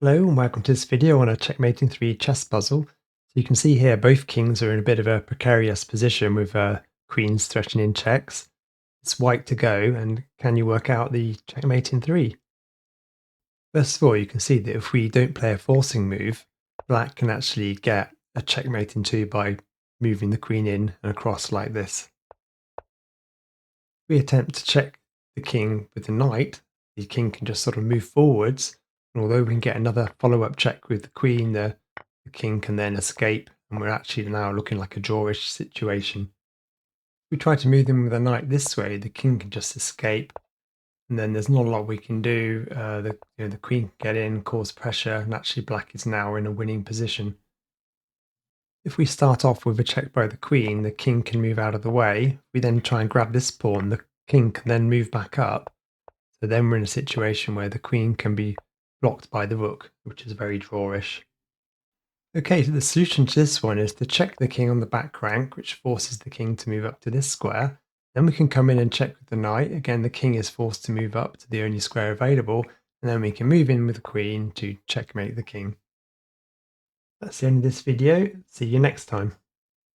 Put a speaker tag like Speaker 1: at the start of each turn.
Speaker 1: Hello and welcome to this video on a Checkmate in 3 chess puzzle. So you can see here both kings are in a bit of a precarious position with queens threatening checks. It's white to go, and can you work out the Checkmate in 3? First of all, you can see that if we don't play a forcing move, black can actually get a checkmate in 2 by moving the queen in and across like this. If we attempt to check the king with the knight, the king can just sort of move forwards, and although we can get another follow-up check with the queen, the king can then escape, and we're actually now looking like a drawish situation. If we try to move them with a knight this way, the king can just escape, and then there's not a lot we can do. The queen can get in, cause pressure, and actually black is now in a winning position. If we start off with a check by the queen, the king can move out of the way. If we then try and grab this pawn, the king can then move back up. So then we're in a situation where the queen can be blocked by the rook, which is very drawish. Okay, so the solution to this one is to check the king on the back rank, which forces the king to move up to this square. Then we can come in and check with the knight. Again, the king is forced to move up to the only square available, and then we can move in with the queen to checkmate the king. That's the end of this video. See you next time.